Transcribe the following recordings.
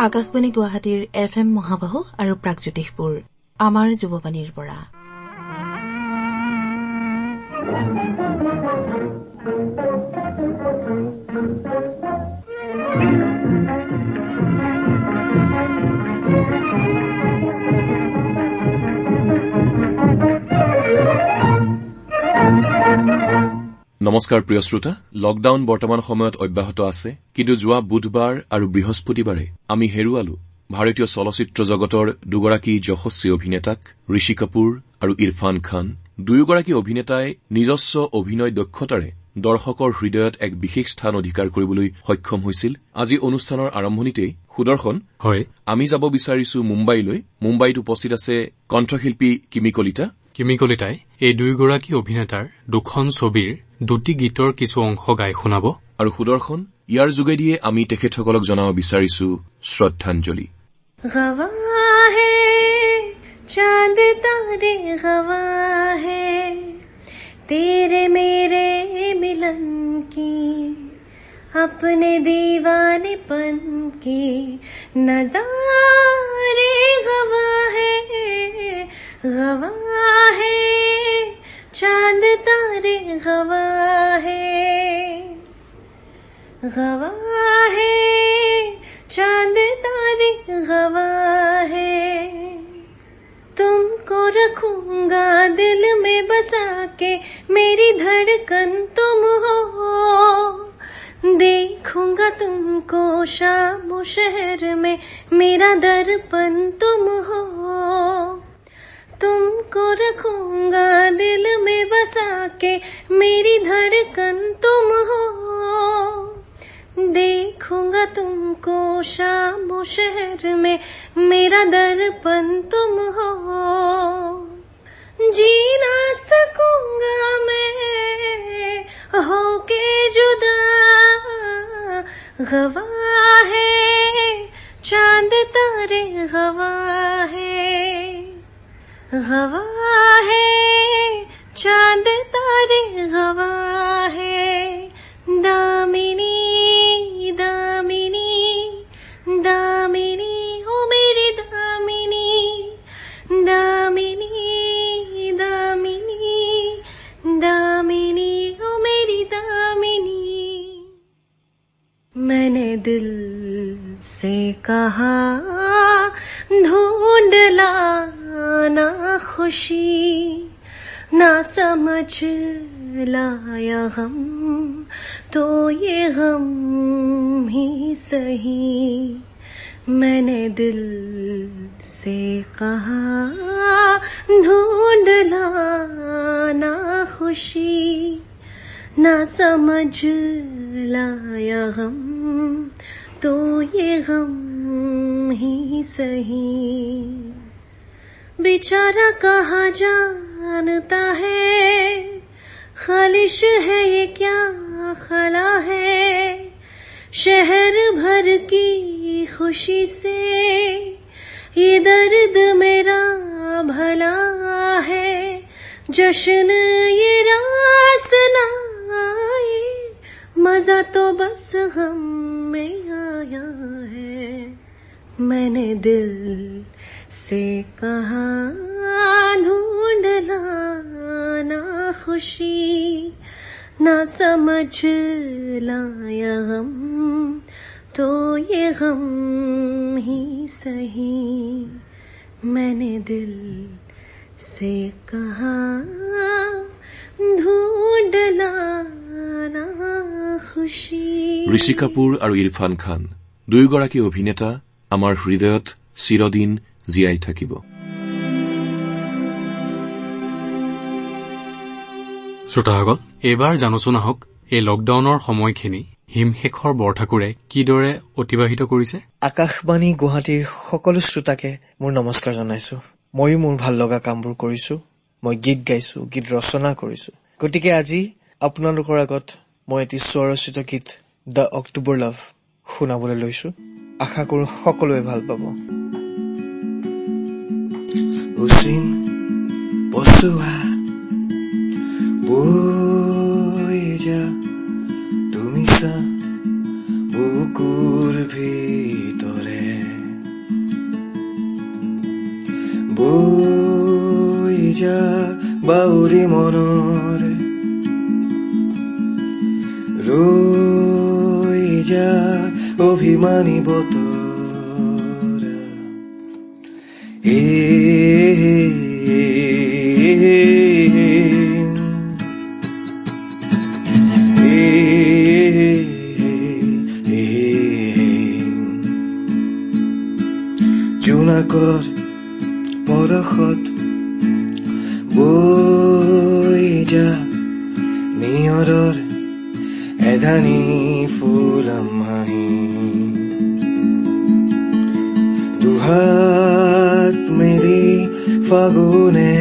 আকাশবাণী গুৱাহাটীৰ FM মহাবাহু আৰু প্ৰাগজ্যোতিষপুৰ আমাৰ যুৱবাণীৰ পৰা নমস্কাৰ প্ৰিয় শ্ৰোতা। লকডাউন বৰ্তমান সময়ত অব্যাহত আছে, কিন্তু যোৱা বুধবাৰ আৰু বৃহস্পতিবাৰে আমি হেৰুৱালো ভাৰতীয় চলচ্চিত্ৰ জগতৰ দুগৰাকী যশস্বী অভিনেতাক, ঋষি কাপুৰ আৰু ইৰফান খান। দুয়োগৰাকী অভিনেতাই নিজস্ব অভিনয় দক্ষতাৰে দৰ্শকৰ হৃদয়ত এক বিশেষ স্থান অধিকাৰ কৰিবলৈ সক্ষম হৈছিল। আজি অনুষ্ঠানৰ আৰম্ভণিতেই সুদৰ্শন, হয়, আমি যাব বিচাৰিছো মুম্বাইলৈ। মুম্বাইত উপস্থিত আছে কণ্ঠশিল্পী কিমি কলিতাই এই দুয়োগৰাকী অভিনেতাৰ দুখন ছবিৰ দুটি গীতৰ কিছু অংশ গাই শুনাব। আৰু সুদৰ্শন, ইয়াৰ যোগেদিয়ে আমি তেখেতসকলক জনাব বিচাৰিছো শ্ৰদ্ধাঞ্জলি। গৱা হে চাঁদ তাৰে গৱা হে তেৰে মেৰে মিলন কি अपने दीवानेपन के नजारे गवा है चांद तारे गवा है चांद तारे गवा है तुमको रखूंगा दिल में बसा के मेरी धड़कन तुम हो देखूंगा तुमको शाम शहर में मेरा दर्पण तुम हो तुमको रखूंगा दिल में बसा के मेरी धड़कन तुम हो देखूंगा तुमको शाम शहर में मेरा दर्पण तुम हो जी ना सकूंगा मैं होके जुदा गवा है चांद तारे गवा है चांद तारे गवा है दामिनी दामिनी दामिनी ओ मेरी दामिनी दामिनी दामिनी दामिनी ओ मेरी दामिनी मैंने दिल से कहा ढूंढ लाना खुशी ना समझ लाया गम तो ये गम ही सही मैंने दिल से कहा ढूंढ लाना खुशी ना समझ लाया गम तो ये गम ही सही बेचारा कहाँ जानता है खालिश है ये क्या खला है शहर भर की खुशी से ये दर्द मेरा भला है जश्न ये रास ना आए मजा तो बस गम में आया है मैंने दिल से कहा ढूंढ लाना खुशी ना समझ लाया गम तो ये गम ही सही मैंने दिल से कहा ढूंढ लाना खुशी। ঋষি কাপুৰ আৰু ইৰফান খান দুয়োগৰাকী অভিনেতা আমাৰ হৃদয়ত চিৰদিন জীয়াই থাকিব। শ্ৰোতাসকল, এইবাৰ জানোচোন আহক এই লকডাউনৰ সময়খিনি হিমশেখৰ বৰঠাকুৰে কিদৰে অতিবাহিত কৰিছে। আকাশবাণী গুৱাহাটীৰ সকলো শ্ৰোতাকে মোৰ নমস্কাৰ জনাইছো। ময়ো মোৰ ভাল লগা কামবোৰ কৰিছো, মই গীত গাইছো, গীত ৰচনা কৰিছো। গতিকে আজি আপোনালোকৰ আগত মই এটি স্বৰচিত গীত দ্য অক্টোবৰ লাভ শুনাবলৈ লৈছো। আশা কৰো সকলোৱে ভাল পাব। উচিন পচোৱা বৈ যা তুমি চা বুকুৰ ভিতৰে যা বাউৰি মনৰ ৰৈ যা অভিমানী বতৰ জোনাকৰ পৰশত বৈ যা নিয়ৰৰ এধানি ফুলম হাঁহি দুহাত মেলি ফাগুনে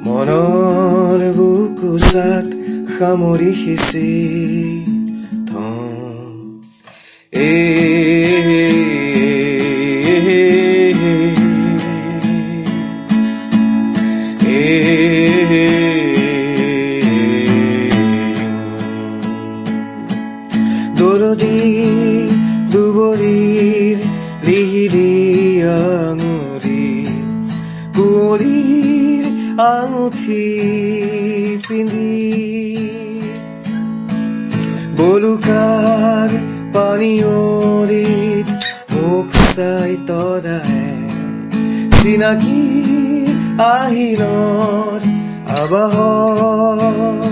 মনৰ বুকুচাত সামৰি সিঁচি থওঁ দৰদী দুবৰীৰ লিহিৰি আঙুৰি কুঁৱৰীৰ আঙুঠি পিন্ধি বলুকাৰ পানীয়ৰিত মুখ চাই তৰাই চিনাকি আহিনৰ আবাহন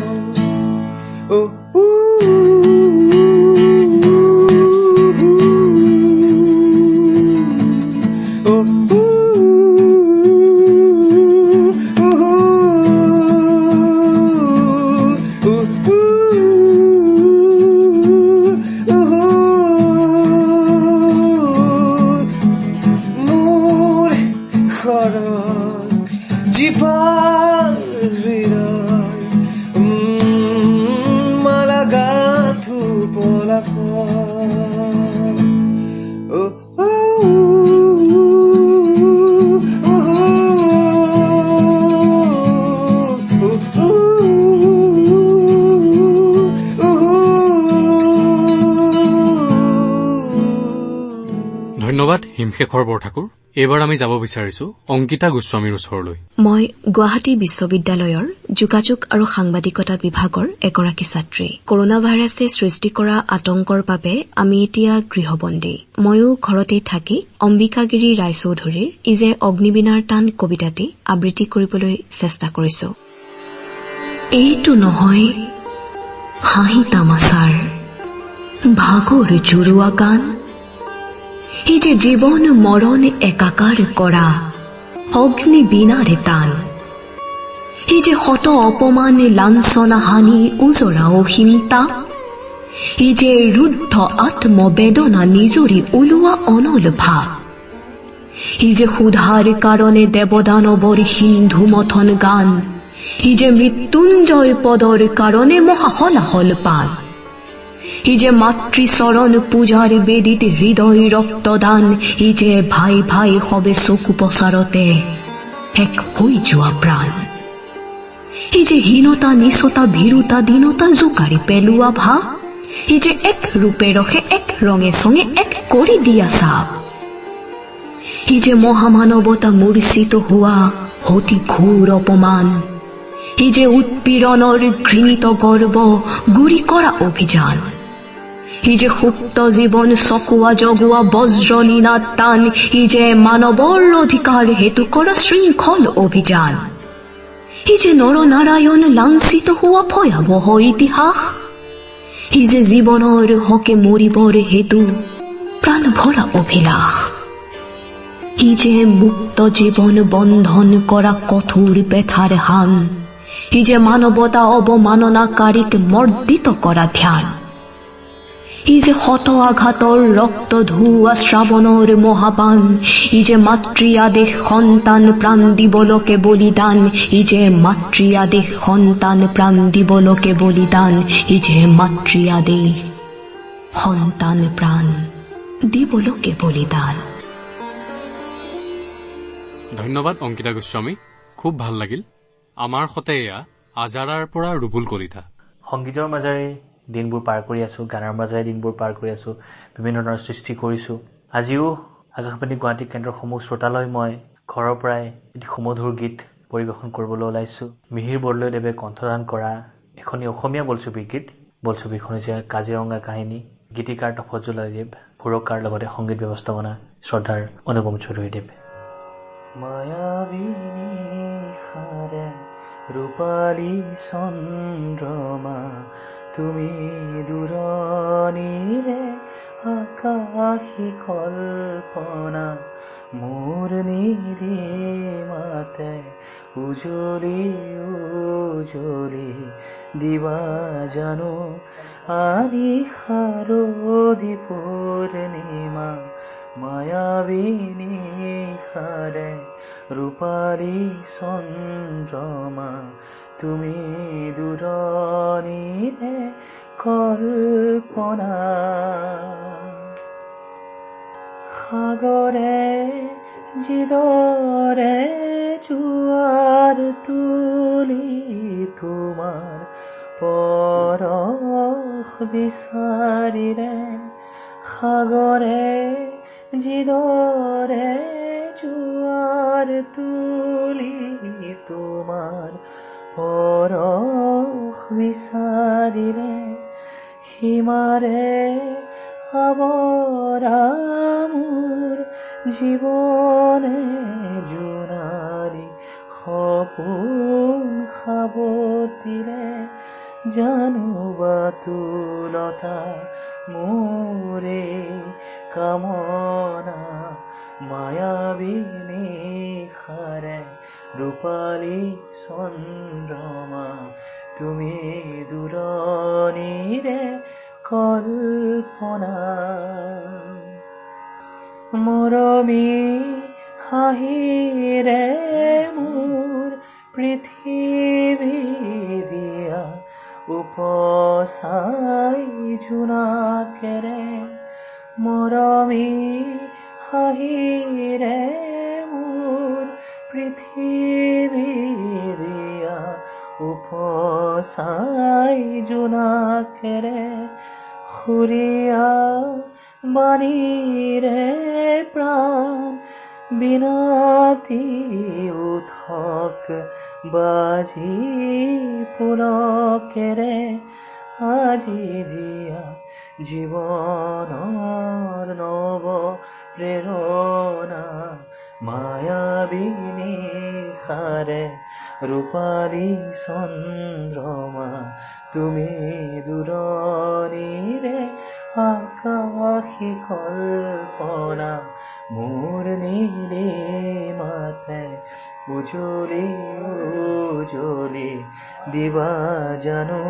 ধন্যবাদ হিমশেখৰ বৰঠাকুৰ। এইবাৰ আমি যাব বিচাৰিছো অংকিতা গোস্বামীৰ ওচৰলৈ। মই গুৱাহাটী বিশ্ববিদ্যালয়ৰ যোগাযোগ আৰু সাংবাদিকতা বিভাগৰ এগৰাকী ছাত্ৰী। কৰোনা ভাইৰাছে সৃষ্টি কৰা আতংকৰ বাবে আমি এতিয়া গৃহবন্দী। ময়ো ঘৰতে থাকি অম্বিকাগিৰি ৰায়চৌধুৰীৰ ই যে অগ্নিবীণাৰ টান কবিতাটি আবৃত্তি কৰিবলৈ চেষ্টা কৰিছো। এইটো নহয় হাঁহি তামাচাৰ ভাগৰ জোৰোৱা গান, এই যে জীৱন মৰণ একাকাৰ কৰা অগ্নিবীণাৰে টান, এই যে শত অপমান লাঞ্ছনা হানি উজৰা অহিংতা, এই যে ৰুদ্ধ আত্মবেদনা নিজৰি ওলোৱা অনল ভাৱ, এই যে সুধাৰ কাৰণে দেৱদানৱৰ সিন্ধু মথন গান, এই যে মৃত্যুঞ্জয় পদৰ কাৰণে মহাহলাহল পান, এই যে মাতৃচৰণ পূজাৰ বেদিত হৃদয় ৰক্তদান, এই যে ভাই ভাই সবে চকু পচাৰতে এক হৈ যোৱা প্ৰাণ, এই যে হীনতা নিচতা ভীৰুতা দীনতা জোকাৰি পেলোৱা ভাৱ, এই যে এক ৰূপে ৰখে এক ৰঙে চঙে এক কৰি দিয়া চাপ, এই যে মহামানৱতা মূৰ্ছিত হোৱা অতি ঘোৰ অপমান, এই যে উৎপীড়নৰ ঘৃণিত গৰ্ব গুৰি কৰা অভিযান, এই যে সুপ্ত জীৱন চকুৱা জগুৱা বজ্ৰলীনাদ টান, এই যে মানৱৰ অধিকাৰ হেতু কৰা শৃংখল অভিযান, এই যে নৰনাৰায়ণ লাঞ্ছিত হোৱা ভয়াৱহ ইতিহাস, এই যে জীৱনৰ হকে মৰিবৰ হেতু প্ৰাণ ভৰা অভিলাষ, এই যে মুক্ত জীৱন বন্ধন কৰা কঠোৰ পেথাৰ হান, এই যে মানৱতা অৱমাননাকাৰীক মৰ্দিত কৰা ধ্যান, এই যে শত আঘাতৰ ৰক্ত ধুৱা শ্ৰাৱণৰ মহাপান, এই যে মাতৃ আদেশ সন্তান প্ৰাণ দিবলকে বলিদান, এই যে মাতৃ আদেশ সন্তান প্ৰাণ দিবলকে বলিদান, এই যে মাতৃ আদেশ সন্তান প্ৰাণ দিবলকে বলিদান। ধন্যবাদ অংকিতা গোস্বামী, খুব ভাল লাগিল। আমাৰ সতে এয়া আজাৰাৰ পৰা ৰুবুল কলিতা। সংগীতৰ মাজেৰে দিনবোৰ পাৰ কৰি আছো, গানৰ মাজেৰে দিনবোৰ পাৰ কৰি আছো, বিভিন্ন ধৰণৰ সৃষ্টি কৰিছো। আজিও আকাশবাণী গুৱাহাটী কেন্দ্ৰৰ সমূহ শ্ৰোতালৈ মই ঘৰৰ পৰাই এটি সুমধুৰ গীত পৰিৱেশন কৰিবলৈ ওলাইছোঁ। মিহিৰ বৰদলৈদেৱে কণ্ঠদান কৰা এখনি অসমীয়া বোলছবিৰ গীত। বোলছবিখন হৈছে কাজিৰঙাৰ কাহিনী। গীতিকাৰ তফজ্জল আলীদেৱ, সুৰকাৰ লগতে সংগীত ব্যৱস্থাপনা শ্ৰদ্ধাৰ অনুপম চৌধুৰীদেৱ। মায়াবিনী খাৰে ৰূপালী চন্দ্ৰমা তুমি দূৰণিৰে আকাশী কল্পনা মোৰ নীলিমাতে উজলি উজলি দিবা জানো আনি শাৰদী পূৰ্ণিমা মায়াবিনী খাৰে ৰূপালী চন্দ্ৰমা তুমি দূৰণিৰে কল্পনা সাগৰে যিদৰে জোৱাৰ তুলি তোমাৰ পৰশ বিচাৰিলে সাগৰে যিদৰে জোৱাৰ তুলি তোমাৰ পৰশ বিচাৰিলে সীমাৰে আৱৰা মোৰ জীৱনে জোনালী সপোন সাৱটিলে জানো বাতুলতা মোৰে কামনা মায়াবিনী খাৰে ৰূপালী চন্দ্ৰমা তুমি দূৰণিৰে কল্পনা মৰমী হাঁহিৰে মোৰ পৃথিৱী দিয়া উপচাই জোনাকেৰে মৰমী হাঁহিৰে মোৰ পৃথিৱী দিয়া উপচাই জোনাকেৰে সুৰীয়া বাণীৰে প্ৰাণ বিনাতি উঠক বাজি পুলকেৰে আজি দিয়া জীৱনৰ নৱ প্ৰেৰণা মায়াবিনী খাৰে ৰূপালী চন্দ্ৰমা তুমি দূৰণিৰে আকাশী কল্পনা মোৰ নীলিমাতে উজলি উজলি দিবা জানো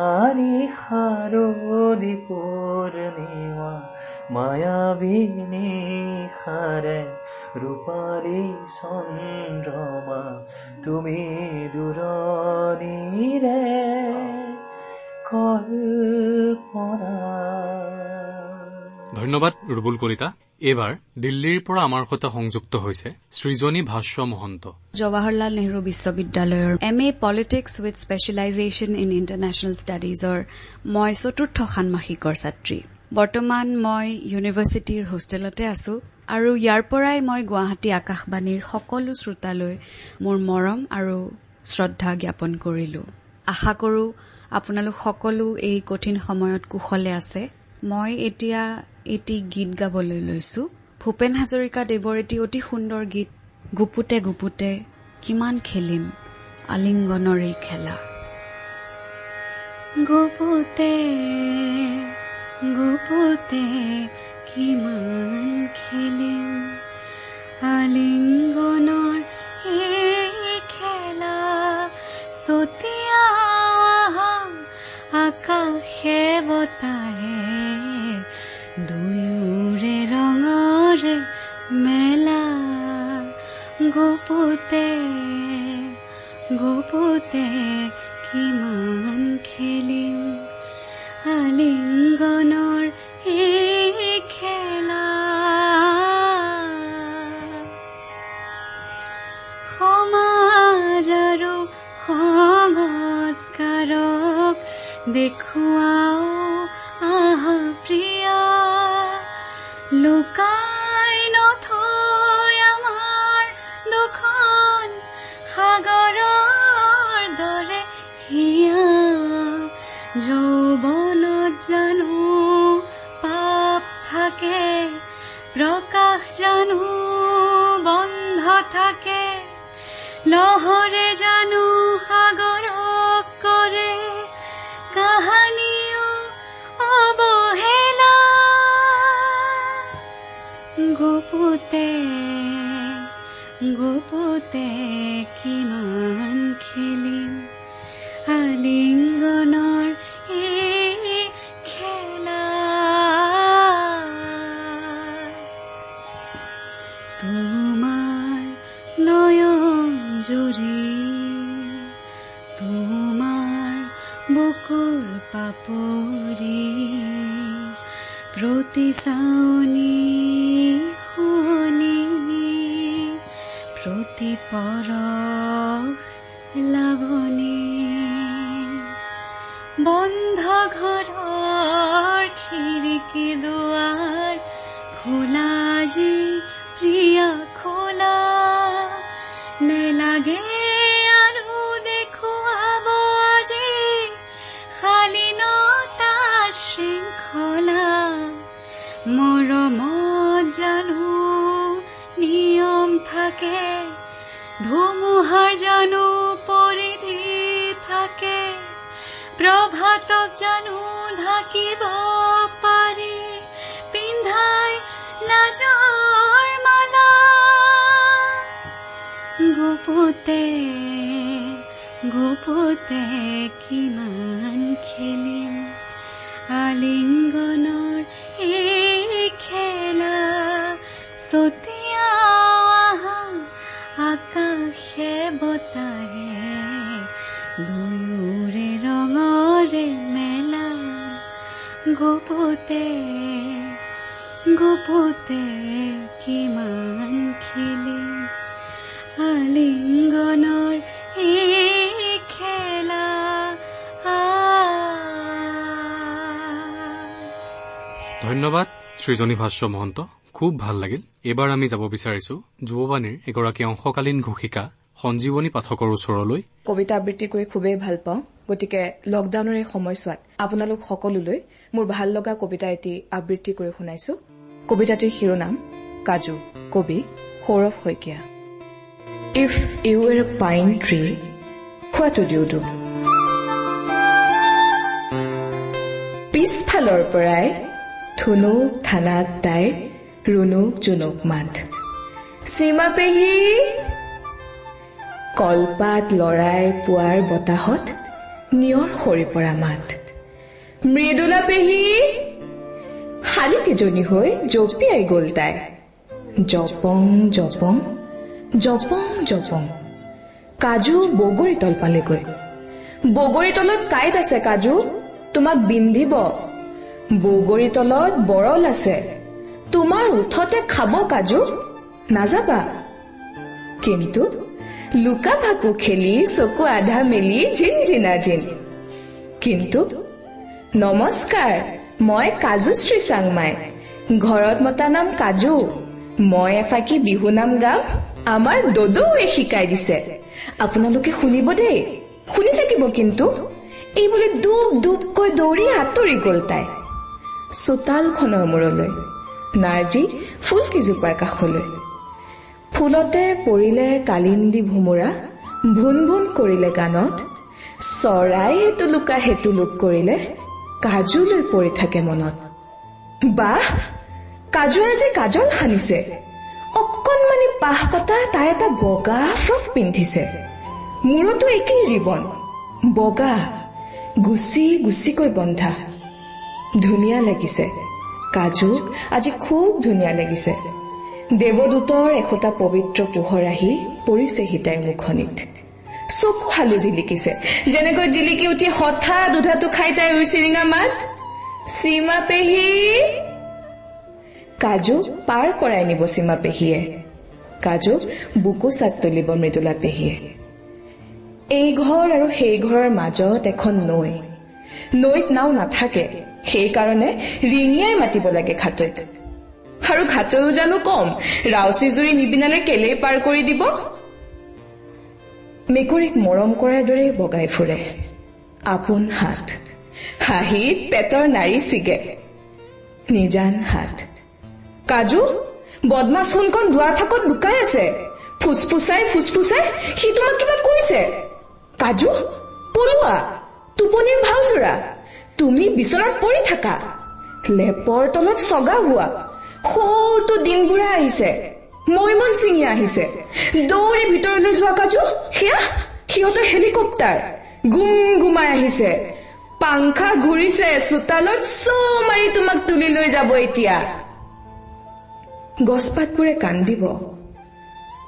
আনি শাৰদী পূৰ্ণিমা মায়াবিনী খাৰে ৰূপালী চন্দ্ৰমা তুমি দূৰণিৰে কল্পনা। ধন্যবাদ ৰুবুল কলিতা। এইবাৰ দিল্লীৰ পৰা আমাৰ সৈতে সংযুক্ত হৈছে সৃজনী ভাষ্য মহন্ত। জৱাহৰলাল নেহৰু বিশ্ববিদ্যালয়ৰ MA politics with specialisation in international ষ্টাডিজৰ মই ৪ৰ্থ ষান্মাসিকৰ ছাত্ৰী। বৰ্তমান মই ইউনিভাৰ্চিটিৰ হোষ্টেলতে আছো আৰু ইয়াৰ পৰাই মই গুৱাহাটী আকাশবাণীৰ সকলো শ্ৰোতালৈ মোৰ মৰম আৰু শ্ৰদ্ধা জ্ঞাপন কৰিলো। আশা কৰো আপোনালোক সকলো এই কঠিন সময়ত কুশলে আছে। মই এতিয়া এটি গীত গাবলৈ লৈছো। ভূপেন হাজৰিকা দেৱৰ এটি অতি সুন্দৰ গীত, গুপুতে গুপুতে কিমান খেলিম আলিংগনৰ এই খেলা। গুপুতে গুপুতে কিমান খেলিম আলিংগনৰ এই খেলা, চতিয়া আকাশে বতাহে দুয়োৰে ৰঙৰে মেলা। গুপুতে গুপুতে কিমান খেলিম আলিংগনৰ এই খেলা। সমাজ আৰু সংস্কাৰক দেখুৱাও আহা প্ৰিয়া, লুকাই নথৈ আমাৰ থাকে প্ৰকাশ জানো বন্ধ থাকে লহৰে জানো সাগৰক কৰে কাহানিও অৱহেলা গোপতে গোপতে কিমান খেলিম আলিংগনৰ এই খেলা তোমাৰ নয়ন জুৰি তোমাৰ বুকুৰ পাপৰি প্ৰতি চাউনি শুনি প্ৰতি পৰশ লাভনি বন্ধ ঘৰৰ খিৰিকী দুৱাৰ খোলা যি প্ৰিয়া খোলা নেলাগে আৰু দেখুৱাব আজি শালীনতা শৃংখলা মৰমত জানো নিয়ম থাকে ধুমুহাৰ জানো পৰিধি থাকে প্ৰভাতক জানো ঢাকিব পাৰি পিন্ধাই লাজৰ মালা গোপতে গোপতে কিমান খেলিম আলিংগনৰ এই খেলা ছটিয়া আকাশে বতাহে দুয়োৰে ৰঙৰে মেলা গোপতে গোপতে কিমান খেলিম আলিংগনৰ এই খেলা ধন্যবাদ সৃজনী ভাষ্য মহন্ত খুব ভাল লাগিল এবাৰ আমি যাব বিচাৰিছো যুৱবাণীৰ এগৰাকী অংশকালীন ঘোষিকা সঞ্জীৱনী পাঠকৰ ওচৰলৈ কবিতা আবৃত্তি কৰি খুবেই ভাল পাওঁ গতিকে লকডাউনৰ এই সময়ছোৱাত আপোনালোক সকলোলৈ মোৰ ভাল লগা কবিতা এটি আবৃত্তি কৰি শুনাইছো কবিতাটিৰ শিৰোনাম কাজু কবি Sourav Saikia If you were a pine tree, what would you do? পিছফালৰ পৰাই ধুনুক থানাক তাইৰ ৰুনুক জুনুক মাত সীমা পেহী কলপাত লৰাই পুৱাৰ বতাহত নিয়ৰ সৰি পৰা মাত মৃদুলা পেহী শালিকেজনী হৈ জঁপিয়াই গ'ল তাই জপং জপং জপং জপং কাজু বগৰী তল পালেগৈ বগৰী তলত কাঁইট আছে কাজু তোমাক বিন্ধিব বগৰী তলত বৰল আছে তোমাৰ উঠতে খাব কাজু নাযাবা কিন্তু লুকা ভাকু খেলি চকু আধা মেলি ঝিনঝিনা ঝিন কিন্তু নমস্কাৰ মই কাজুশ্ৰী চাংমাই ঘৰত মতা নাম কাজু মই এফাকি বিহু নাম গাম আমাৰ দদৌৱে শিকাই দিছে আপোনালোকে শুনিব দেই শুনি থাকিব কিন্তু এই বুলি দুব দুবকৈ দৌৰি আঁতৰি গ'ল তাই চোতালখনৰ মূৰলৈ নাৰ্জী ফুলকেইজোপাৰ কাষলৈ ফুলতে পৰিলে কালিন্দী ভোমোৰা ভুন ভুন কৰিলে গানত চৰাই হেতু লোক কৰিলে কাজুলৈ পৰি থাকে মনত বাহ কাজুৱে যে কাজল সানিছে অকণমানি পাহ কটা তাই এটা বগা ফ্ৰক পিন্ধিছে মূৰতো একেই ৰিবন বগা গুচি গুচিকৈ বন্ধা ধুনীয়া লাগিছে কাজুক আজি খুব ধুনীয়া লাগিছে দেৱদূতৰ এখোটা পবিত্ৰ পোহৰ আহি পৰিছেহি তাইৰ মুখনিত চকু হালি জিলিকিছে যেনেকৈ জিলিকি উঠি হঠাৎ দুধাটো খাই তাই উৰিচিৰিঙা মাত সীমা পেহী কাজু পাৰ কৰাই নিব সীমা পেহীয়ে কাজু বুকু চাক তুলিব মৃদুলা পেহীয়ে এই ঘৰ আৰু সেই ঘৰৰ মাজত এখন নৈত নাও নাথাকে সেইকাৰণে ৰিঙিয়াই মাতিব লাগে ঘাটৈক আৰু ঘাটৈও জানো কম ৰাউচি জুৰি নিবিনালে কেলেই পাৰ কৰি দিব মেকুৰীক মৰম কৰাৰ দৰে বগাই ফুৰে আপোন হাত হাঁহিত পেটৰ নাৰী ছিগে নিজান হাত কাজু বদমাছ সোনখন দুৱাৰ ফাকত লুকাই আছে ফুসফুসাই সি তোমাক কিবা কৈছে কাজু পলোৱা টোপনিৰ ভাওজোৰা তুমি বিচনাত পৰি থাকা লেপৰ তলত সগা হোৱা সৌটো দিনবোৰা আহিছে মৈমন সিঙি আহিছে দৌৰি ভিতৰলৈ যোৱা কাজু সেয়া সিহঁতৰ হেলিকপ্টাৰ গুমগুমাই আহিছে পাংখা ঘূৰিছে চোতালত মাৰি তোমাক তুলি লৈ যাব এতিয়া গছপাতবোৰে কান্দিব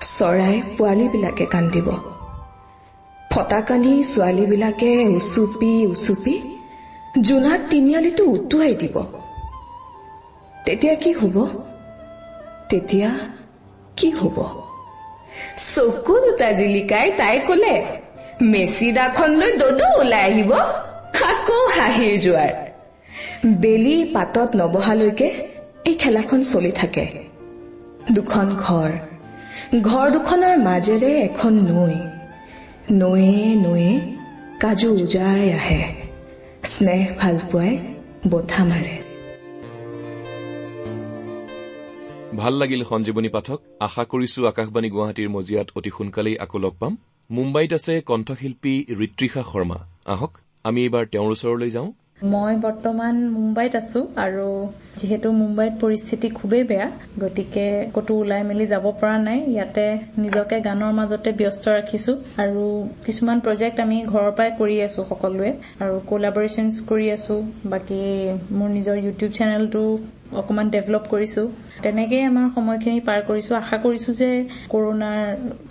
চৰাই পোৱালীবিলাকে কান্দিব ফটাকানি ছোৱালীবিলাকে উচুপি জোনাক তিনিআলিটো উটুৱাই দিব তেতিয়া কি হ'ব চকু দুটা জিলিকাই তাই কলে মেচিদাখন লৈ দদু ওলাই আহিব আকৌ হাঁহিৰ জোৱাৰ বেলি পাতত নবহালৈকে এই খেলাখন চলি থাকে দুখন ঘৰ দুখনৰ মাজেৰে এখন নৈয়ে কাজু উজাই আহে স্নেহ ভাল পোৱাই বঠা মাৰে ভাল লাগিল সঞ্জীৱনী পাঠক আশা কৰিছো আকাশবাণী গুৱাহাটীৰ মজিয়াত অতি সোনকালেই আকৌ লগ পাম মুম্বাইত আছে কণ্ঠশিল্পী ঋত্ৰিষা শৰ্মা আহক আমি এবাৰ তেওঁৰ ওচৰলৈ যাওঁ মই বৰ্তমান মুম্বাইত আছো আৰু যেহেতু মুম্বাইত পৰিস্থিতি খুবেই বেয়া গতিকে কতো ওলাই মেলি যাব পৰা নাই ইয়াতে নিজকে গানৰ মাজতে ব্যস্ত ৰাখিছো আৰু কিছুমান প্ৰজেক্ট আমি ঘৰৰ পৰাই কৰি আছো সকলোৱে আৰু কোলাবৰেচনছ কৰি আছো বাকি মোৰ নিজৰ ইউটিউব চেনেলটো অকমান ডেভেলপ কৰিছো তেনেকৈ আমাৰ সময়খিনি পাৰ কৰিছো আশা কৰিছো যে কৰোনাৰ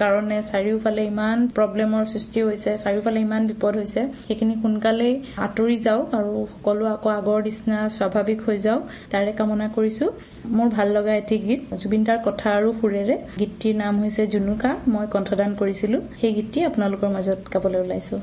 কাৰণে চাৰিওফালে ইমান প্ৰব্লেমৰ সৃষ্টি হৈছে চাৰিওফালে ইমান বিপদ হৈছে সেইখিনি সোনকালে আঁতৰি যাওক আৰু সকলো আকৌ আগৰ নিচিনা স্বাভাৱিক হৈ যাওক তাৰে কামনা কৰিছো মোৰ ভাল লগা এটি গীত জুবিনদাৰ কথা আৰু সুৰেৰে গীতটিৰ নাম হৈছে জুনুকা মই কণ্ঠদান কৰিছিলো সেই গীতটি আপোনালোকৰ মাজত গাবলৈ ওলাইছো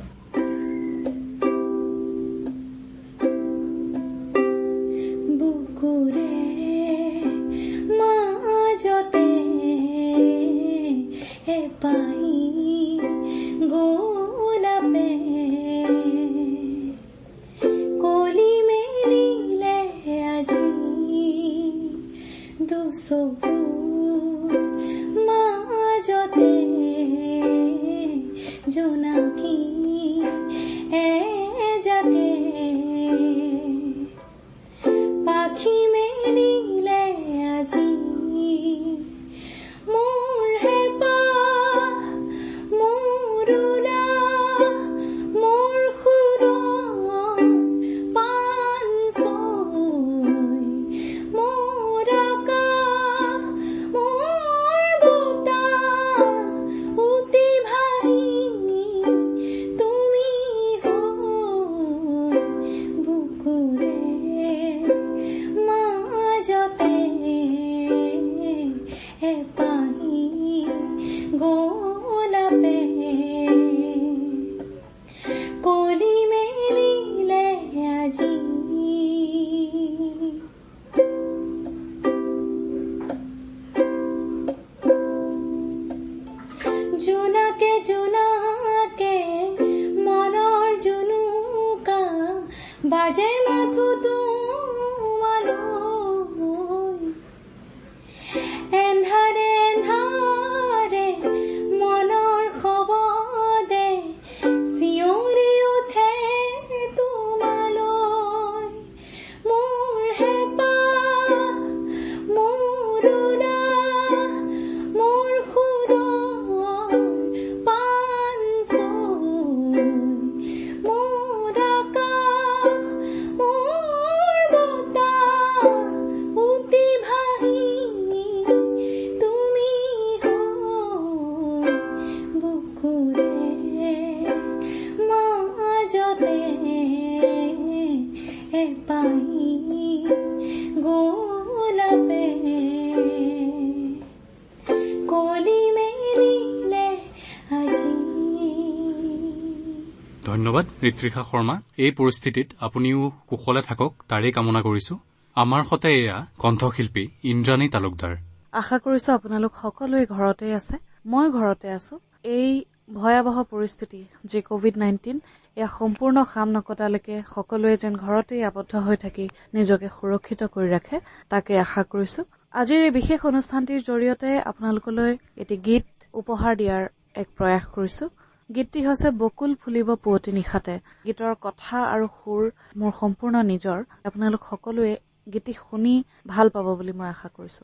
ধন্যবাদ ঋত্ৰিষা শৰ্মা এই পৰিস্থিতিত আপুনিও কুশলে থাকক তাৰে কামনা কৰিছো আমাৰ সতে এয়া কণ্ঠশিল্পী ইন্দ্ৰাণী তালুকদাৰ আশা কৰিছো আপোনালোক সকলোৱে ঘৰতে আছে মই ঘৰতে আছো এই ভয়াবহ পৰিস্থিতি যে কোভিড-19 এয়া সম্পূৰ্ণ খাম নকটালৈকে সকলোৱে যেন ঘৰতে আবদ্ধ হৈ থাকি নিজকে সুৰক্ষিত কৰি ৰাখে তাকে আশা কৰিছো আজিৰ এই বিশেষ অনুষ্ঠানটিৰ জৰিয়তে আপোনালোকলৈ এটি গীত উপহাৰ দিয়াৰ এক প্ৰয়াস কৰিছো। গীতটি হৈছে বকুল ফুলিব পুৱতি নিশাতে। গীতৰ কথা আৰু সুৰ মোৰ সম্পূৰ্ণ নিজৰ। আপোনালোক সকলোৱে গীতটি শুনি ভাল পাব বুলি মই আশা কৰিছো।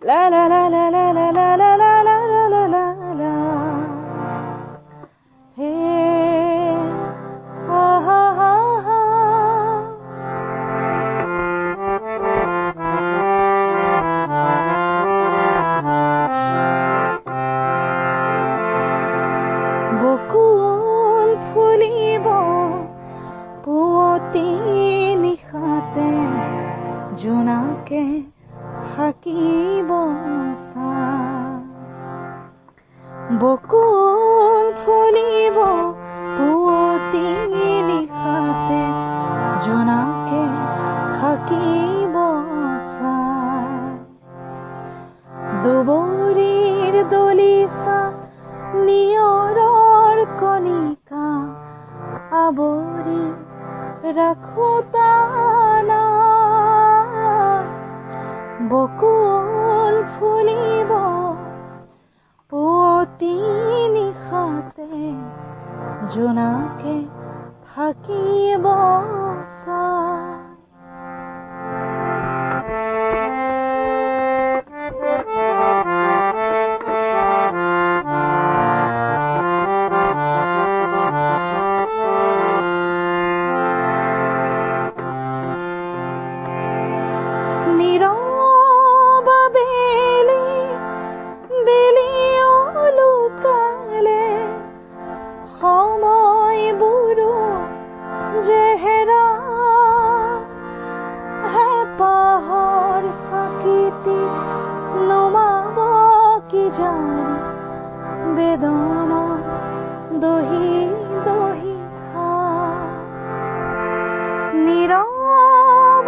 লা লা লা লা লা লা লা লা লা লা লা লা লা হে আহা হা হা বকুল ফুলিব পুৱতি নিশাতে জোনাকে থাকিব চা বকুল ফুলিব পুৱতি নিশাতে জোনাকে থাকিব চা দুবৰিৰ দলিচা নিয়ৰৰ কণিকা আৱৰি ৰাখোতানা বকুল ফুলিব পুৱতি নিশাতে জোনাকে থাকিব চা বেদনা দহি দহি খা নীৰৱাবেলি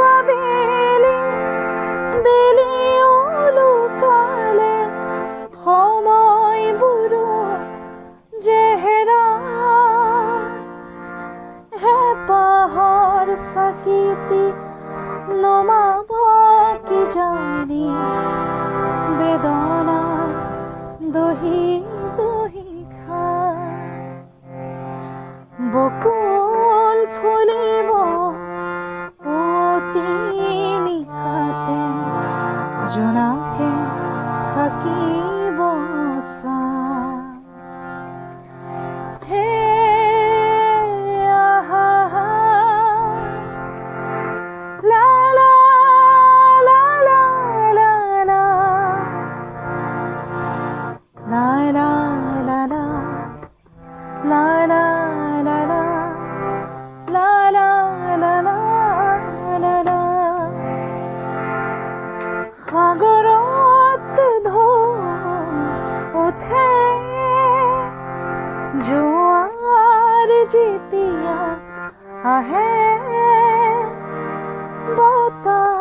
বেলি উলুকালে সময়বোৰো জেহেৰা হেঁপাহৰ চাকিতি নমাব কি জানি বেদনা দহি দহি খা বকুল ফুলিব পুৱতি নিশাতে জোনাকে থাকিব চা হে আহা লা লা লা লা লা লা La la la la la la la la la la la la la la সাগৰত ঢৌ উঠে জোৱাৰ যেতিয়া আহে বতাহ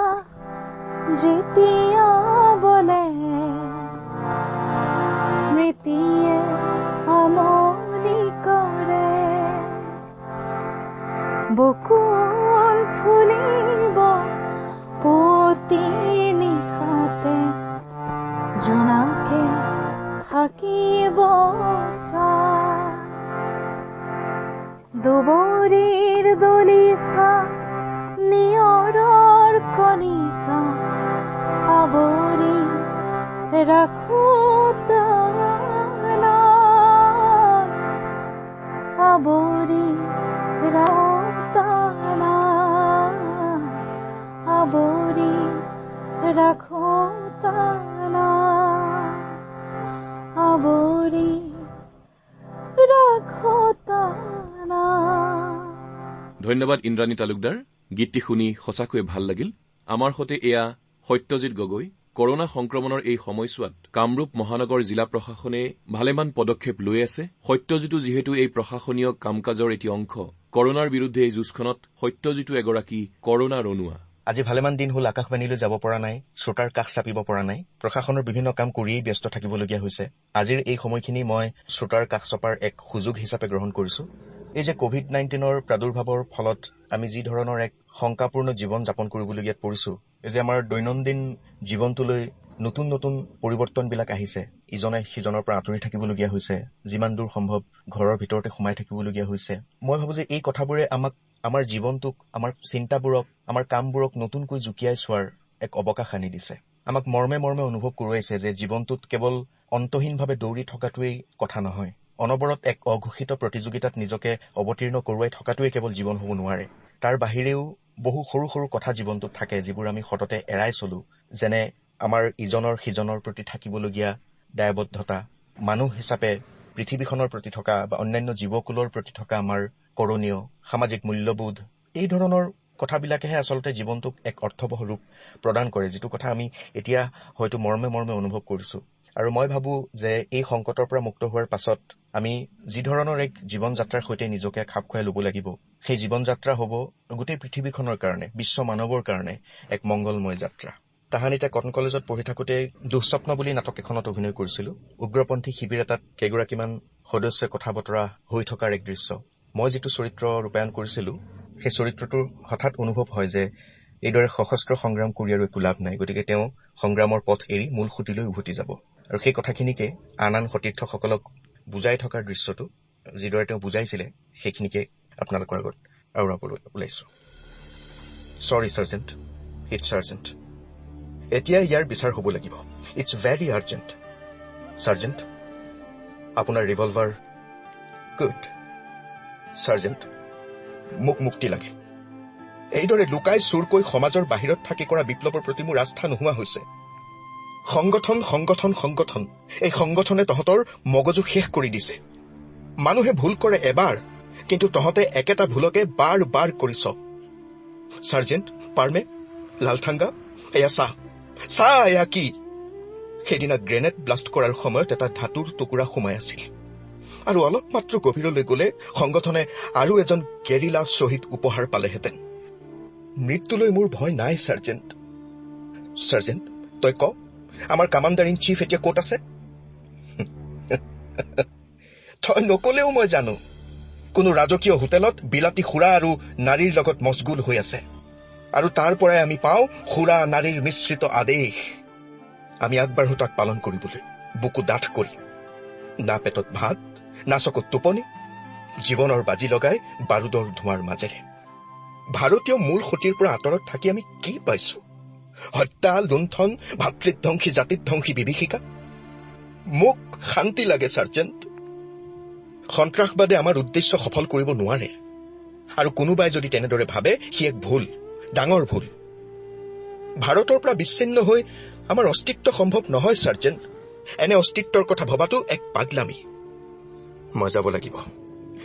যেতিয়া বলে স্মৃতিয়ে আমনি কৰে বকুল ফুলিব পুৱতি নিশাতে জোনাকে থাকিব চা দুবৰিৰ দলিচা নিয়ৰৰ কণিকা আৱৰি ৰাখোতানা আৱৰি ৰাখোতানা আৱৰি ৰাখোতানা আৱৰি ৰাখোতানা। ধন্যবাদ ইন্দ্ৰাণী তালুকদাৰ। গীতটি শুনি সঁচাকৈয়ে ভাল লাগিল। আমাৰ সৈতে এয়া সত্যজিৎ গগৈ। কৰোনা সংক্ৰমণৰ এই সময়ছোৱাত কামৰূপ মহানগৰ জিলা প্ৰশাসনে ভালেমান পদক্ষেপ লৈ আছে। সত্যজিতো যিহেতু এই প্ৰশাসনীয় কাম-কাজৰ এটি অংশ, কৰোনাৰ বিৰুদ্ধে এই যুঁজখনত সত্যজিতো এগৰাকী কৰোনা ৰণুৱা। আজি ভালেমান দিন হ'ল আকাশবাণীলৈ যাব পৰা নাই, শ্ৰোতাৰ কাষ চাপিব পৰা নাই। প্ৰশাসনৰ বিভিন্ন কাম কৰিয়েই ব্যস্ত থাকিবলগীয়া হৈছে। আজিৰ এই সময়খিনি মই শ্ৰোতাৰ কাষ চপাৰ এক সুযোগ হিচাপে গ্ৰহণ কৰিছো। এই যে কোভিড-19ৰ প্ৰাদুৰ্ভাৱৰ ফলত আমি যি ধৰণৰ এক শংকাপূৰ্ণ জীৱন যাপন কৰিবলগীয়াত পৰিছো, এই যে আমাৰ দৈনন্দিন জীৱনটোলৈ নতুন নতুন পৰিৱৰ্তনবিলাক আহিছে, ইজনে সিজনৰ পৰা আঁতৰি থাকিবলগীয়া হৈছে, যিমান দূৰ সম্ভৱ ঘৰৰ ভিতৰতে সোমাই থাকিবলগীয়া হৈছে, মই ভাবো যে এই কথাবোৰে আমাক আমাৰ জীৱনটোক, আমাৰ চিন্তাবোৰক, আমাৰ কামবোৰক নতুনকৈ জুকিয়াই চোৱাৰ এক অৱকাশ আনি দিছে। আমাক মৰ্মে মৰ্মে অনুভৱ কৰোৱাইছে যে জীৱনটোত কেৱল অন্তহীনভাৱে দৌৰি থকাটোৱেই কথা নহয়, অনবৰত এক অঘোষিত প্ৰতিযোগিতাত নিজকে অৱতীৰ্ণ কৰোৱাই থকাটোৱে কেৱল জীৱন হ'ব নোৱাৰে। তাৰ বাহিৰেও বহু সৰু সৰু কথা জীৱনটোত থাকে যিবোৰ আমি সততে এৰাই চলো, যেনে আমাৰ ইজনৰ সিজনৰ প্ৰতি থাকিবলগীয়া দায়বদ্ধতা, মানুহ হিচাপে পৃথিৱীখনৰ প্ৰতি থকা বা অন্যান্য জীৱকুলৰ প্ৰতি থকা আমাৰ কৰণীয় সামাজিক মূল্যবোধ, এই ধৰণৰ কথাবিলাকেহে আচলতে জীৱনটোক এক অৰ্থবহ ৰূপ প্ৰদান কৰে, যিটো কথা আমি এতিয়া হয়তো মৰ্মে মৰ্মে অনুভৱ কৰিছো। আৰু মই ভাবো যে এই সংকটৰ পৰা মুক্ত হোৱাৰ পাছত আমি যি ধৰণৰ এক জীৱন যাত্ৰাৰ সৈতে নিজকে খাপ খুৱাই ল'ব লাগিব, সেই জীৱন যাত্ৰা হ'ব গোটেই পৃথিৱীখনৰ কাৰণে, বিশ্ব মানৱৰ কাৰণে এক মংগলময় যাত্ৰা। তাহানিতে কটন কলেজত পঢ়ি থাকোতে দুঃস্বপ্ন বুলি নাটক এখনত অভিনয় কৰিছিলো। উগ্ৰপন্থী শিবিৰ এটাত কেইগৰাকীমান সদস্যই কথা বতৰা হৈ থকাৰ এক দৃশ্য। মই যিটো চৰিত্ৰ ৰূপায়ণ কৰিছিলো, সেই চৰিত্ৰটোৰ হঠাৎ অনুভৱ হয় যে এইদৰে সশস্ত্ৰ সংগ্ৰাম কৰি আৰু একো লাভ নাই, গতিকে তেওঁ সংগ্ৰামৰ পথ এৰি মূল সুঁতিলৈ উভতি যাব। আৰু সেই কথাখিনিকে আন আন সতীৰ্থসকলক বুজাই থকাৰ দৃশ্যটো যিদৰে তেওঁ বুজাইছিলে, সেইখিনিকে আপোনালোকৰ আগত আওৰাবলৈ ওলাইছো। চৰি চাৰ্জেণ্ট, ইটছ আৰ্জেণ্ট। এতিয়া ইয়াৰ বিচাৰ হ'ব লাগিব। It's very urgent. চাৰ্জেণ্ট, আপোনাৰ ৰিভলভাৰ। গুড। চাৰ্জেণ্ট, মোক মুক্তি লাগে। এইদৰে লুকাই চুৰকৈ সমাজৰ বাহিৰত থাকি কৰা বিপ্লৱৰ প্ৰতি মোৰ আস্থা নোহোৱা হৈছে। সংগঠন সংগঠন সংগঠন, এই সংগঠনে তহঁতৰ মগজু শেষ কৰি দিছে। মানুহে ভুল কৰে এবাৰ, কিন্তু তহঁতে একেটা ভুলকে বাৰ বাৰ কৰিছ। চাৰ্জেণ্ট, পাৰ্মে, লালঠাংগা, এয়া চাহ চাহ, এয়া কি? সেইদিনা গ্ৰেনেড ব্লাষ্ট কৰাৰ সময়ত এটা ধাতুৰ টুকুৰা সোমাই আছিল, আৰু অলপ মাত্ৰ গভীৰলৈ গলে সংগঠনে আৰু এজন গেৰিলা শ্বহীদ উপহাৰ পালেহেঁতেন। মৃত্যুলৈ মোৰ ভয় নাই চাৰ্জেণ্ট। চাৰ্জেণ্ট, তই ক, আমাৰ কামাণ্ডাৰ ইন চিফ এতিয়া ক'ত আছে? তই নকলেও মই জানো, কোনো ৰাজকীয় হোটেলত বিলাতী সুৰা আৰু নাৰীৰ লগত মছগুল হৈ আছে, আৰু তাৰ পৰাই আমি পাওঁ সুৰা নাৰীৰ মিশ্ৰিত আদেশ। আমি আগবাঢ়ো তাক পালন কৰিবলৈ, বুকু ডাঠ কৰি। না পেটত ভাত, না চকুত টোপনি, জীৱনৰ বাজি লগাই বাৰুদৰ ধোঁৱাৰ মাজেৰে। ভাৰতীয় মূল সুঁতিৰ পৰা আঁতৰত থাকি আমি কি পাইছো? হত্যা, লুণ্ঠন, ভাতৃধ্বংসী জাতিধ্বংসী বিভীষিকা। মোক শান্তি লাগে চাৰ্জেণ্ট। সন্ত্ৰাসবাদে আমাৰ উদ্দেশ্য সফল কৰিব নোৱাৰে, আৰু কোনোবাই যদি তেনেদৰে ভাবে সি এক ভুল, ডাঙৰ ভুল। ভাৰতৰ পৰা বিচ্ছিন্ন হৈ আমাৰ অস্তিত্ব সম্ভৱ নহয় চাৰ্জেণ্ট। এনে অস্তিত্বৰ কথা ভবাটো এক পাগলামি। মই যাব লাগিব,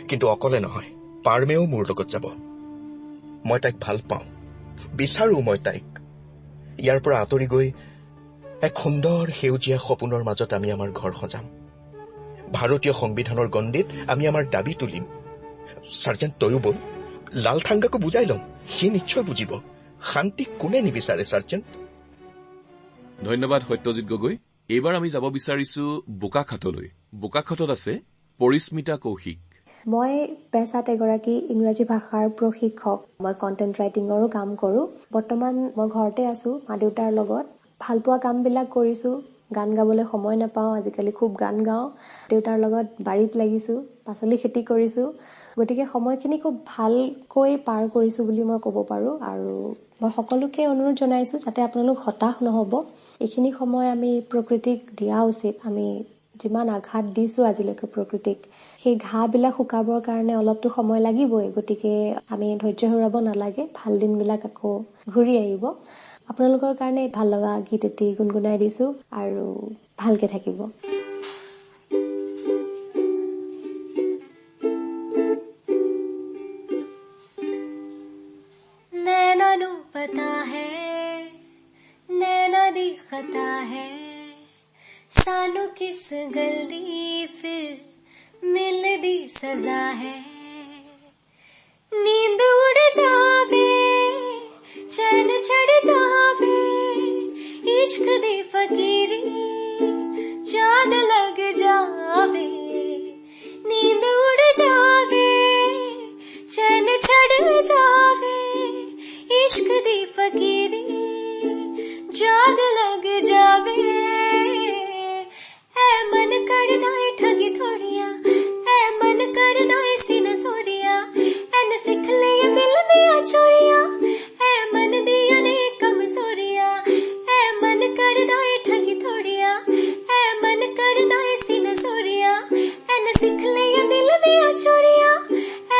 কিন্তু অকলে নহয়, পাৰ্মেও মোৰ লগত যাব। মই তাইক ভাল পাওঁ, বিচাৰো মই তাইক। ইয়াৰ পৰা আঁতৰি গৈ এক সুন্দৰ সেউজীয়া সপোনৰ মাজত আমি আমাৰ ঘৰ সজাম। ভাৰতীয় সংবিধানৰ গণ্ডিত আমি আমাৰ দাবী তুলিম। চাৰ্জেণ্ট, তয়ো বল, লালঠাংগাকো বুজাই ল'ম, সি নিশ্চয় বুজিব। শান্তি কোনে নিবিচাৰে চাৰ্জেণ্ট? ধন্যবাদ সত্যজিৎ গগৈ। এইবাৰ আমি যাব বিচাৰিছো বোকাখাতলৈ। বোকাখাতত আছে পৰিস্মিতা কৌশিক। মই পেছাত এগৰাকী ইংৰাজী ভাষাৰ প্ৰশিক্ষক। মই কণ্টেণ্ট ৰাইটিঙৰো কাম কৰোঁ। বৰ্তমান মই ঘৰতে আছো মা দেউতাৰ লগত। ভালপোৱা কামবিলাক কৰিছো। গান গাবলৈ সময় নাপাওঁ, আজিকালি খুব গান গাওঁ। দেউতাৰ লগত বাৰীত লাগিছো, পাচলি খেতি কৰিছো। গতিকে সময়খিনি খুব ভালকৈ পাৰ কৰিছো বুলি মই ক'ব পাৰো। আৰু মই সকলোকে অনুৰোধ জনাইছো যাতে আপোনালোক হতাশ নহব। এইখিনি সময় আমি প্ৰকৃতিক দিয়া উচিত। আমি যিমান আঘাত দিছো আজিলৈকে প্ৰকৃতিক, সেই ঘাঁবিলাক শুকাবৰ কাৰণে অলপতো সময় লাগিবই। গতিকে আমি ধৈৰ্য হেৰুৱাব নালাগে, ভাল দিনবিলাক আকৌ ঘূৰি আহিব। আপোনালোকৰ কাৰণে ভাল লগা গীত এটি গুণগুণাই দিছো, আৰু ভালকে থাকিব। नैना नू पता है नैना दी खता है, सानू किस गलदी फिर मिलदी सजा है। नींद उड़ जावे, चैन छड़ जावे, इश्क दी फकीरी चांद लग जावे। नींद उड़ जावे, चैन छड़ जावे, चोरिया ऐ मन दिया ने कमजोरिया ऐ मन कर दाए ठगी थोड़िया ऐ मन कर दाए सीना सोरिया ऐ न सिख लिया दिल दिया चोरिया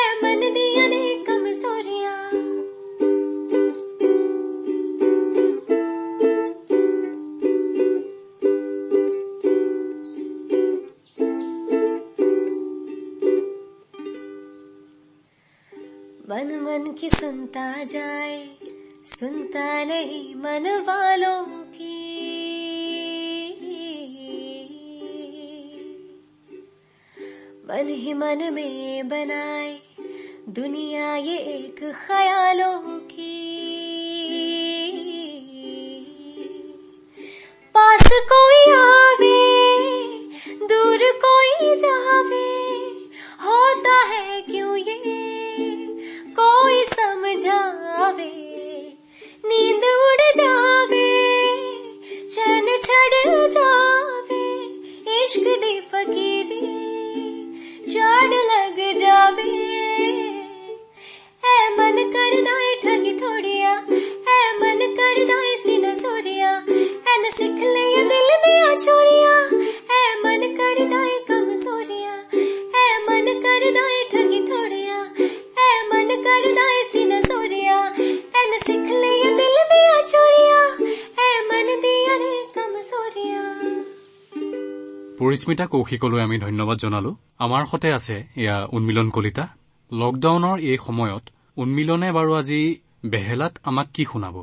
ऐ मन दिया ने कमजोरिया मन मन की सुनता जाए सुनता नहीं मन वालों की मन ही मन में बनाए दुनिया ये एक ख्यालों की पास कोई आवे दूर कोई जावे होता है क्यों ये कोई समझावे नींद उड़ जावे चैन छड़ जावे इश्क दी फकीरी जाड़ लग जावे ऐ मन कर दाए ठगी थोड़िया ऐ मन कर दाए सीना सोरिया ऐ न सिख लिया दिल दिया चोरिया ऐ मन कर दाए कमजोरिया ऐ मन कर दाए ठगी थोड़िया ऐ मन कर दाए सीना सोरिया ऐ न सिख लिया दिल दिया चोरिया ऐ मन दिया रे कमजोरिया। পৰিস্মিতা কৌশিকলৈ আমি ধন্যবাদ জনালো। আমাৰ সতে আছে এয়া উন্মিলন কলিতা। লকডাউনৰ এই সময়ত উন্মিলনে বাৰু আজি বেহেলাত আমাক কি শুনাব?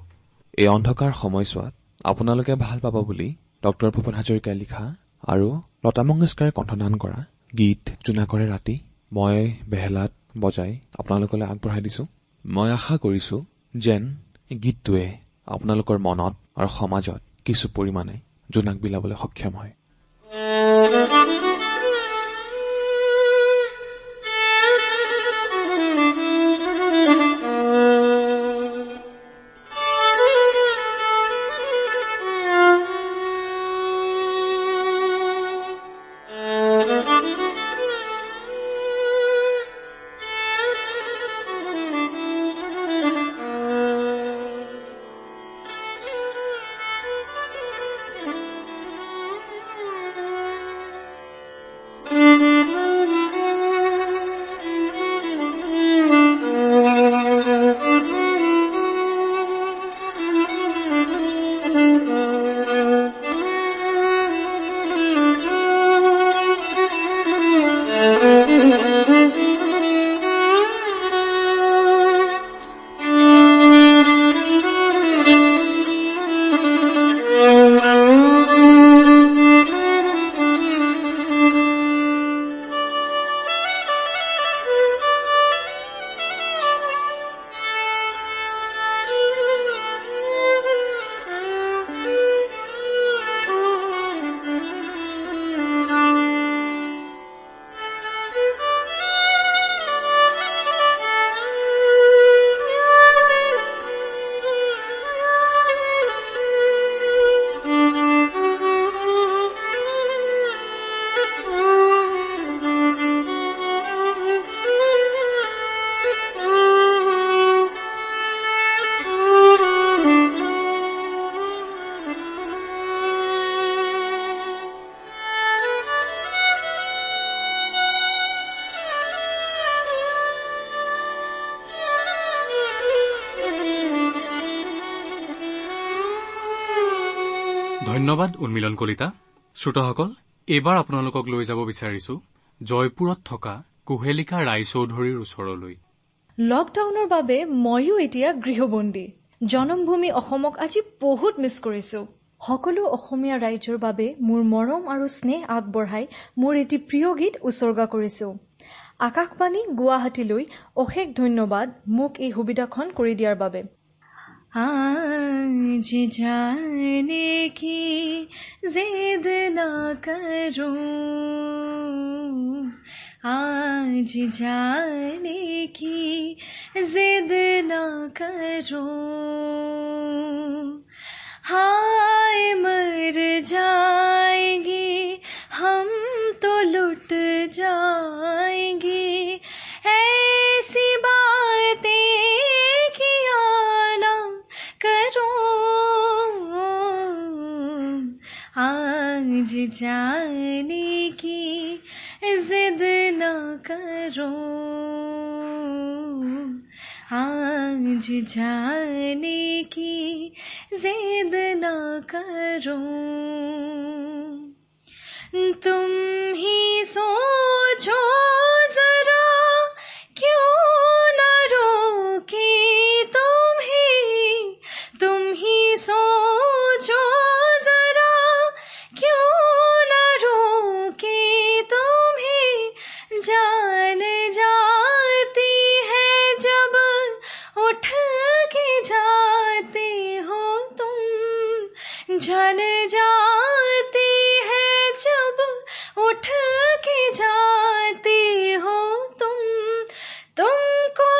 এই অন্ধকাৰ সময়ছোৱাত আপোনালোকে ভাল পাব বুলি ডক্টৰ ভূপেন হাজৰিকাই লিখা আৰু লতা মংগেশকাৰে কণ্ঠদান কৰা গীত জোনাকৰে ৰাতি মই বেহেলাত বজাই আপোনালোকলৈ আগবঢ়াই দিছো। মই আশা কৰিছো যেন গীতটোৱে আপোনালোকৰ মনত আৰু সমাজত কিছু পৰিমাণে জোনাক বিলাবলৈ সক্ষম হয়। ধন্যবাদ উন্মিলন কলিতা। শ্ৰোতাসকল, এইবাৰ আপোনালোকক লৈ যাব বিচাৰিছো জয়পুৰত থকা কুহেলিকা ৰায়চৌধুৰীৰ ওচৰলৈ। লকডাউনৰ বাবে ময়ো এতিয়া গৃহবন্দী। জনমভূমি অসমক আজি বহুত মিছ কৰিছো। সকলো অসমীয়া ৰাইজৰ বাবে মোৰ মৰম আৰু স্নেহ আগবঢ়াই মোৰ এটি প্ৰিয় গীত উৎসৰ্গা কৰিছো। আকাশবাণী গুৱাহাটীলৈ অশেষ ধন্যবাদ মোক এই সুবিধাখন কৰি দিয়াৰ বাবে। आज जाने की जिद ना करूं आज जाने की जिद ना करूं हाय मर जाएंगे हम तो लुट जाएंगे ऐसी बातें जाने की जिद न करो, आज जाने की जिद न करो, तुम ही सोचो जरा क्यों न रोके, तुम ही सोचो जरा क्यों न रोके, तुम्हें जान जाती है जब उठ के जाते हो तुम, जान जाती है जब उठ के जाते हो तुम, तुमको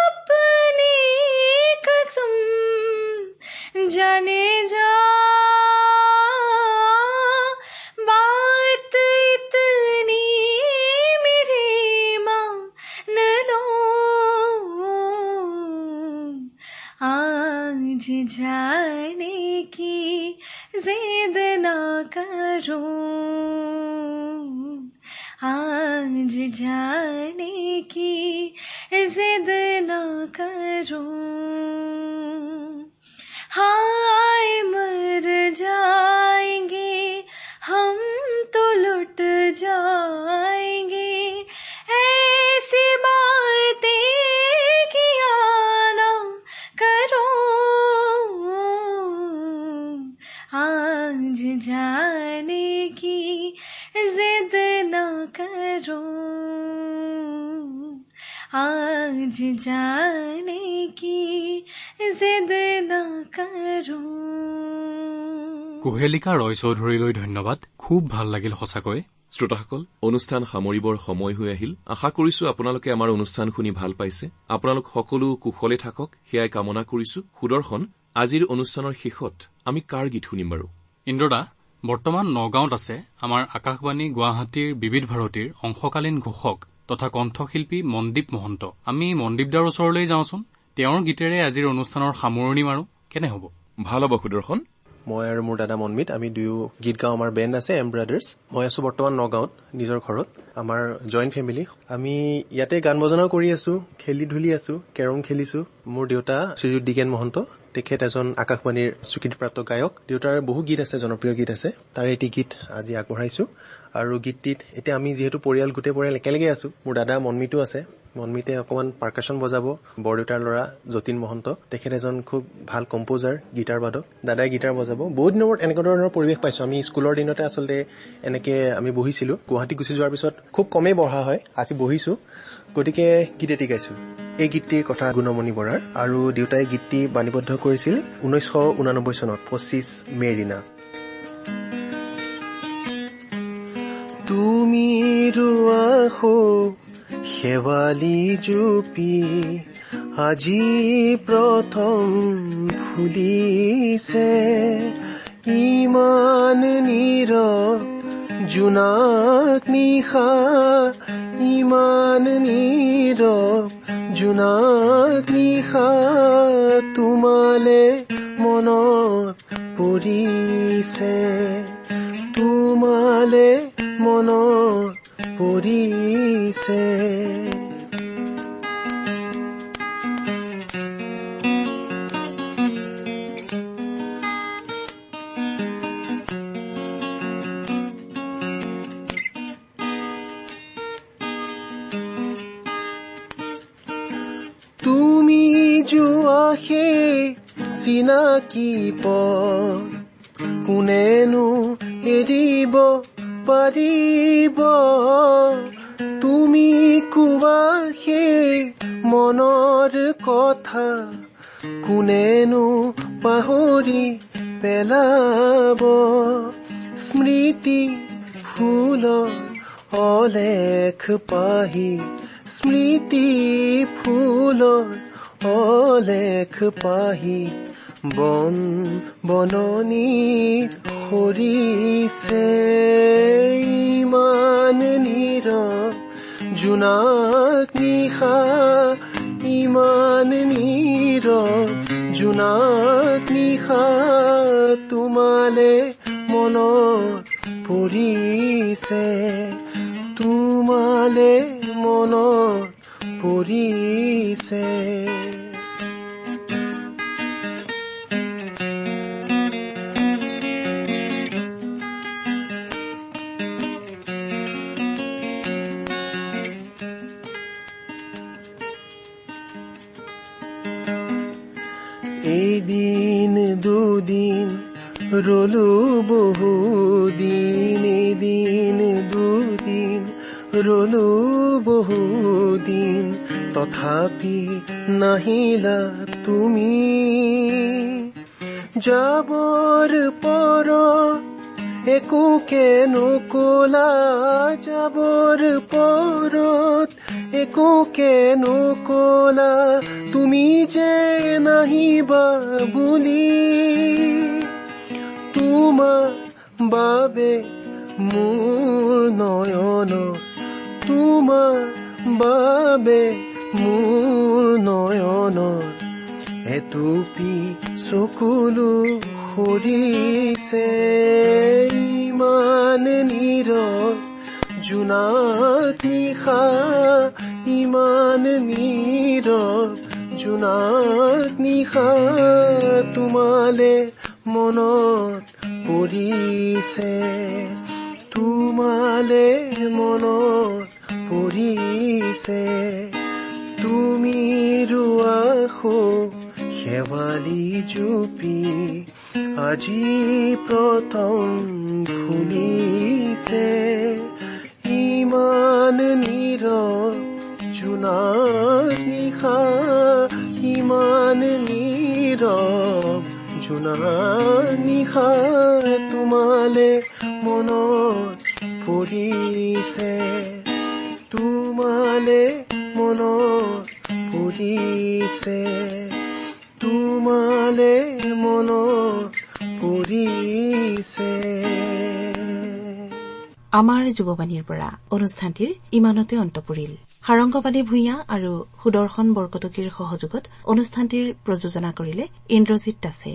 अपनी कसम जाने जा, बात इतनी मेरी मान लो, आज जाने की जिद न करो, आज जाने की जिद न करो, हाय मर जाएंगे हम तो लुट जाएंगे, ऐसी बातें किया ना करो, आज जाने की जिद न करो, आज जाने की जिद न करो। কুহেলিকা ৰয় চৌধুৰীলৈ ধন্যবাদ। খুব ভাল লাগিল সঁচাকৈ। শ্ৰোতাসকল, অনুষ্ঠান সামৰিবৰ সময় হৈ আহিল। আশা কৰিছো আপোনালোকে আমাৰ অনুষ্ঠান শুনি ভাল পাইছে। আপোনালোক সকলো কুশলে থাকক সেয়াই কামনা কৰিছো। সুদৰ্শন, আজিৰ অনুষ্ঠানৰ শেষত আমি কাৰ গীত শুনিম বাৰু? ইন্দ্ৰদা, বৰ্তমান নগাঁৱত আছে আমাৰ আকাশবাণী গুৱাহাটীৰ বিবিধ ভাৰতীৰ অংশকালীন ঘোষক তথা কণ্ঠশিল্পী মনদীপ মহন্ত। আমি মনদীপদাৰ ওচৰলৈ যাওঁচোন, তেওঁৰ গীতেৰে আজিৰ অনুষ্ঠানৰ সামৰণি মাৰো। কেনে হ'ব? ভাল হ'ব সুদৰ্শন। মই আৰু মোৰ দাদা মনমিত, আমি দুয়ো গীত গাওঁ। আমাৰ বেণ্ড আছে এম ব্ৰাদাৰ্ছ। মই আছো বৰ্তমান নগাঁৱত নিজৰ ঘৰত, আমাৰ জইণ্ট ফেমিলি। আমি ইয়াতে গান বজনাও কৰি আছো, খেলি ধূলি আছো, কেৰম খেলিছো। মোৰ দেউতা শ্ৰীযুত দিগেন মহন্ত, তেখেত এজন আকাশবাণীৰ স্বীকৃতিপ্ৰাপ্ত গায়ক। দেউতাৰ বহু গীত আছে, জনপ্ৰিয় গীত আছে, তাৰে এটি গীত আজি আগবঢ়াইছো। আৰু গীতটিত এতিয়া আমি যিহেতু গোটেই পৰিয়াল একেলগে আছো, মোৰ দাদা মনমিতো আছে। মনমিতে অকমান পাৰ্কাশ্যন বজাব। বৰদেউতাৰ ল'ৰা যতীন মহন্ত, তেখেত এজন খুব ভাল কম্পোজাৰ, গীটাৰ বাদক। দাদাই গীটাৰ বজাব। বহুত দিনৰ মূৰত এনেকুৱা ধৰণৰ পৰিৱেশ পাইছো। আমি স্কুলৰ দিনতে আচলতে এনেকে আমি বহিছিলো। গুৱাহাটী গুচি যোৱাৰ পিছত খুব কমেই বঢ়া হয়, আজি বহিছো। গতিকে গীত এটি গাইছো। এই গীতটিৰ কথা গুণমণি বৰাৰ, আৰু দেউতাই গীতটি বাণীবদ্ধ কৰিছিল 1989 চনত 25 মে'ৰ দিনা। তুমি ৰুৱাখো শেৱালি জুপি আজি প্ৰথম ফুলিছে, ইমান নীৰৱ জোনাক নিশা, ইমান নীৰৱ জোনাক নিশা, তোমালে মনত পৰিছে, তোমালে মনত পৰিছে। তুমি যোৱা সেই চিনাকি পথ কোনেনো এৰিব পাৰিব, তুমি কোৱা সেই মনৰ কথা কোনেনো পাহৰি পেলাব, স্মৃতি ফুল অলেখ পাহি, স্মৃতি ফুল অলেখ পাহি, বন বননিত সৰিছে, ইমান নীৰৱ জোনাক নিশা, ইমান নীৰৱ জোনাক নিশা, তোমালে মনত পৰিছে তোমালে মনত পৰিছে এদিন দুদিন ৰলো বহুদিন এদিন দুদিন ৰলো বহুদিন তথাপি নাহিলা তুমি যাবৰ পৰ একোকে নকলা যাবৰ পৰত একোকে নকলা তুমি যে নাহিবা বুলি তোমাৰ বাবে মোৰ নয়ন তোমাৰ বাবে মোৰ নয়ন এটুপি চকুলো সৰিছে ইমান নীৰৱ জোনাক নিশা ইমান নীৰৱ জোনাক নিশা তোমালে মনত পৰিছে তোমালে মনত পৰিছে তুমি ৰুৱাখো শেৱালি জুপি আজি প্ৰথম ফুলিছে ইমান নীৰৱ জোনাক নিশা ইমান নীৰৱ জোনাক নিশা তোমালে মনত পৰিছে তোমালে মনত পৰিছে তোমালে মনত পৰিছে আমাৰ যুৱবাণীৰ পৰা অনুষ্ঠানটিৰ ইমানতে অন্ত পৰিল সাৰংগবাণী ভূঞা আৰু সুদৰ্শন বৰকটকীৰ সহযোগত অনুষ্ঠানটিৰ প্ৰযোজনা কৰিলে ইন্দ্ৰজিৎ দাসে